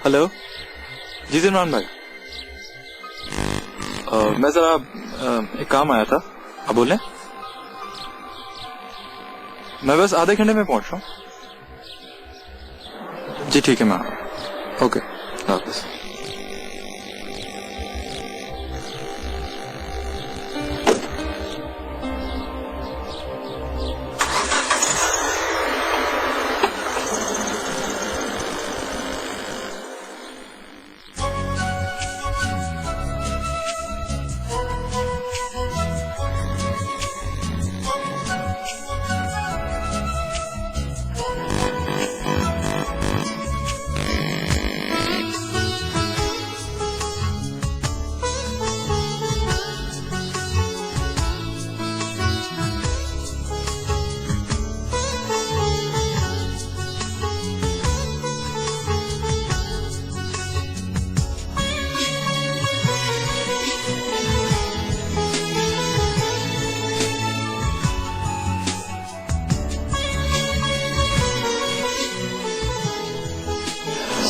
Hello जी इमरान भाई। मैं जरा एक काम आया था। आप बोलें। मैं बस आधे घंटे में पहुंच रहा हूँ। जी ठीक है मैं ओके वापस।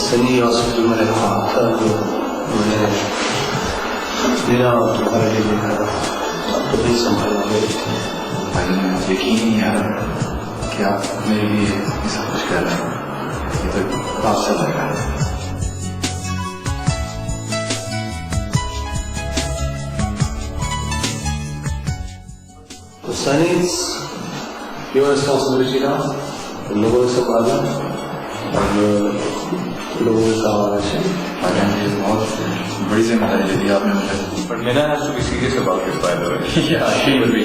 सनी हॉस्पिटल में रखा था जो मैंने मेरा तुम्हारे लिए देखा था। अब तो नहीं संभालना भाई यकीन नहीं आ रहा कि आप मेरे लिए ऐसा कुछ कर रहे हैं। ये तो बात से लग रहा है। तो सनी योर रिस्पॉन्सिबिलिटी ना लोगों से संभालना और लोगों के काम आना चाहिए। बहुत बड़ी जिम्मेदारी दे दी आपने मुझे। But Mina has to be serious about it, by the way. Yeah, she will be.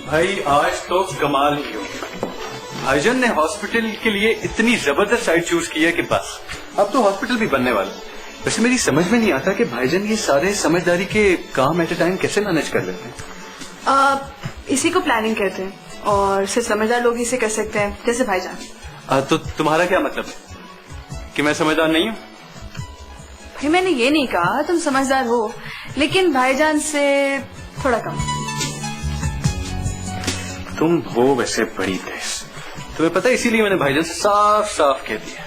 भाई आज तो कमाल ही हो। भाईजान ने हॉस्पिटल के लिए इतनी जबरदस्त साइट चूज की है कि बस अब तो हॉस्पिटल भी बनने वाला। वैसे मेरी समझ में नहीं आता कि भाईजान ये सारे समझदारी के काम एट ए टाइम कैसे मैनेज कर लेते हैं। इसी को प्लानिंग कहते हैं और सिर्फ समझदार लोग इसे कर सकते हैं, जैसे भाईजान। तो तुम्हारा क्या मतलब है कि मैं समझदार नहीं हूँ? भाई मैंने ये नहीं कहा तुम समझदार हो, लेकिन भाईजान से थोड़ा कम। तुम हो वैसे बड़ी तेज। तुम्हें पता है इसीलिए मैंने भाईजान से साफ साफ कह दिया।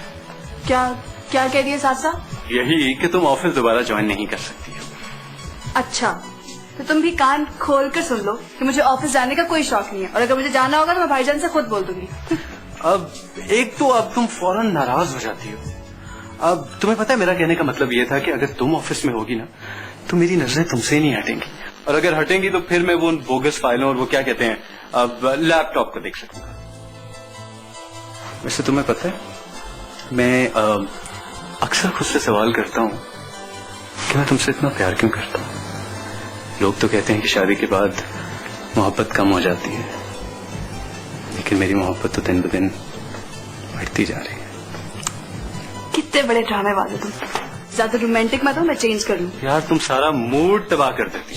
क्या क्या कह दिया साथ साथ? यही कि तुम ऑफिस दोबारा ज्वाइन नहीं कर सकती हो। अच्छा तो तुम भी कान खोल कर सुन लो कि मुझे ऑफिस जाने का कोई शौक नहीं है, और अगर मुझे जाना होगा तो मैं भाईजान से खुद बोल दूंगी। अब एक तो अब तुम फौरन नाराज हो जाती हो। अब तुम्हें पता है मेरा कहने का मतलब ये था कि अगर तुम ऑफिस में होगी ना तो मेरी नजरें तुमसे नहीं हटेंगी, और अगर हटेंगी तो फिर मैं वो बोगस फाइलों और वो क्या कहते हैं अब लैपटॉप को देख सकूंगा। वैसे तुम्हें पता है मैं अक्सर खुद से सवाल करता हूँ कि मैं तुमसे इतना प्यार क्यों करता हूँ। लोग तो कहते हैं कि शादी के बाद मोहब्बत कम हो जाती है, लेकिन मेरी मोहब्बत तो दिन ब दिन बढ़ती जा रही है। कितने बड़े ड्रामे वाले तुम। ज्यादा रोमांटिक मत हो, मैं चेंज कर लूं। यार तुम सारा मूड तबाह कर देती।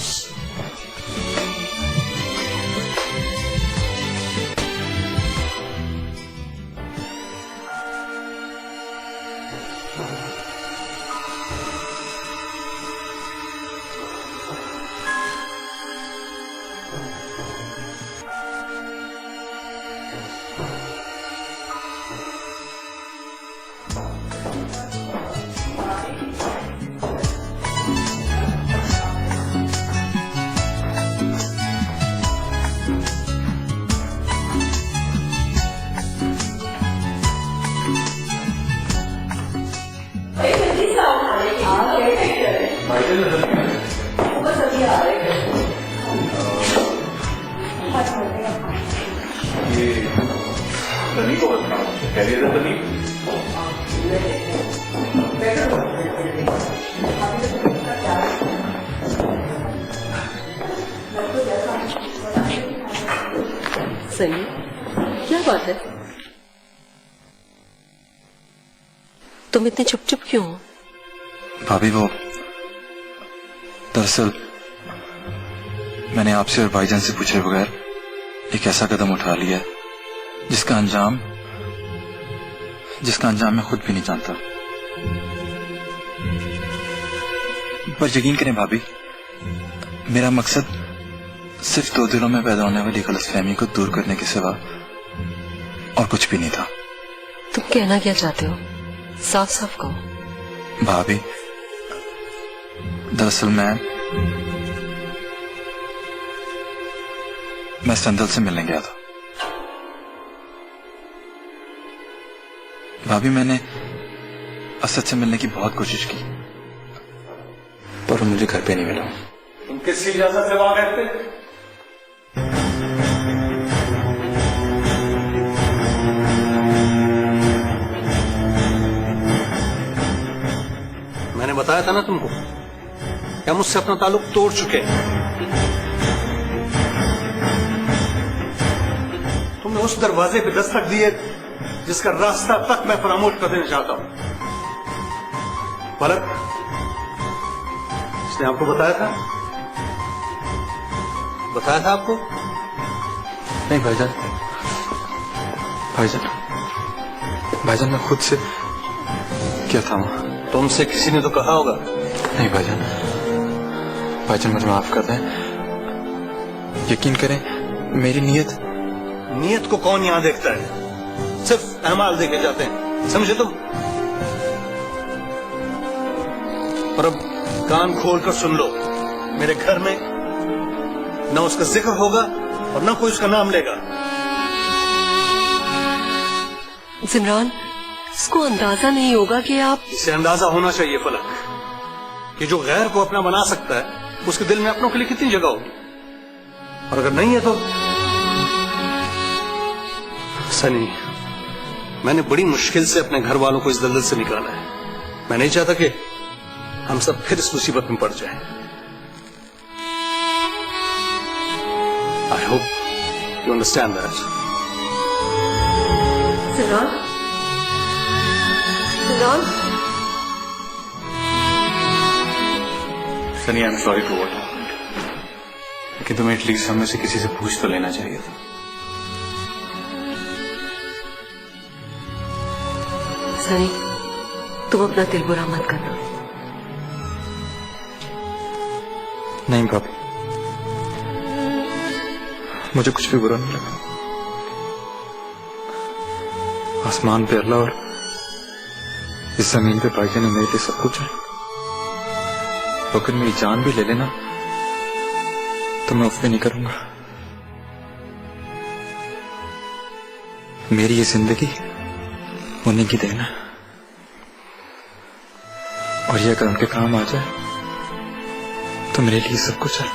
ये बनी को बताओ, कैरियर बनी। सनी, क्या बात है? तुम इतने चुप चुप क्यों हो? भाभी वो दरअसल मैंने आपसे और भाईजान से पूछे बगैर एक ऐसा कदम उठा लिया है जिसका अंजाम मैं खुद भी नहीं जानता। पर यकीन करें भाभी, मेरा मकसद सिर्फ दो दिलों में पैदा होने वाली गलतफहमी को दूर करने के सिवा और कुछ भी नहीं था। तुम कहना क्या चाहते हो? साफ साफ कहो। भाभी दरअसल मैं संदल से मिलने गया था। भाभी मैंने असद से मिलने की बहुत कोशिश की पर वो मुझे घर पे नहीं मिला। तुम किसकी इजाजत से वहां रहते? मैंने बताया था ना तुमको, क्या मुझसे अपना ताल्लुक तोड़ चुके हैं। तुमने उस दरवाजे पे दस्तक दी है जिसका रास्ता तक मैं फरामोश कर देना चाहता हूं। पलक, इसने आपको बताया था आपको? नहीं भाईजान मैं खुद से क्या था वहां। तुमसे किसी ने तो कहा होगा। नहीं भाईजान मुझे माफ कर दें। यकीन करें मेरी नीयत को कौन यहां देखता है? सिर्फ अहमाल देखे जाते हैं, समझे तुम? और अब कान खोलकर सुन लो, मेरे घर में न उसका जिक्र होगा और न कोई उसका नाम लेगा। जिमरान, इसको अंदाजा नहीं होगा कि आप... इसे अंदाजा होना चाहिए फलक कि जो गैर को अपना बना सकता है उसके दिल में अपनों के लिए कितनी जगह होगी, और अगर नहीं है तो... सनी, मैंने बड़ी मुश्किल से अपने घर वालों को इस दलदल से निकाला है। मैं नहीं चाहता कि हम सब फिर इस मुसीबत में पड़ जाएं। I hope you understand that. Jimran, Sunny, I am sorry for what happened, लेकिन तुम्हें एटलीस्ट हमें से किसी से पूछ तो लेना चाहिए था। सनी, तुम अपना दिल बुरा मत करना। नहीं भाभी, मुझे कुछ भी बुरा नहीं लगा। आसमान पे अल्लाह और इस जमीन पे भाईजान ने मेरे लिए सब कुछ है। अगर मेरी जान भी ले लेना तो मैं उफ भी नहीं करूंगा। मेरी ये जिंदगी उन्हीं की देना, और ये अगर उनके काम आ जाए तो मेरे लिए सब कुछ है।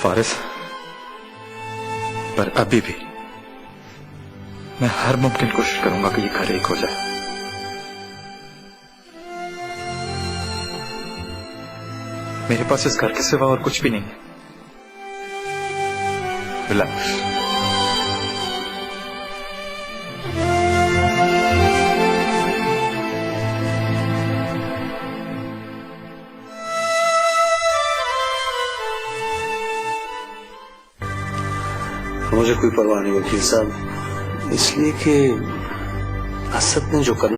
फारिस, पर अभी भी मैं हर मुमकिन कोशिश करूंगा कि ये घर एक हो जाए। मेरे पास इस घर के सिवा और कुछ भी नहीं है। रिलैक्स। मुझे कोई परवाह नहीं वकील साहब, इसलिए कि असद ने जो करना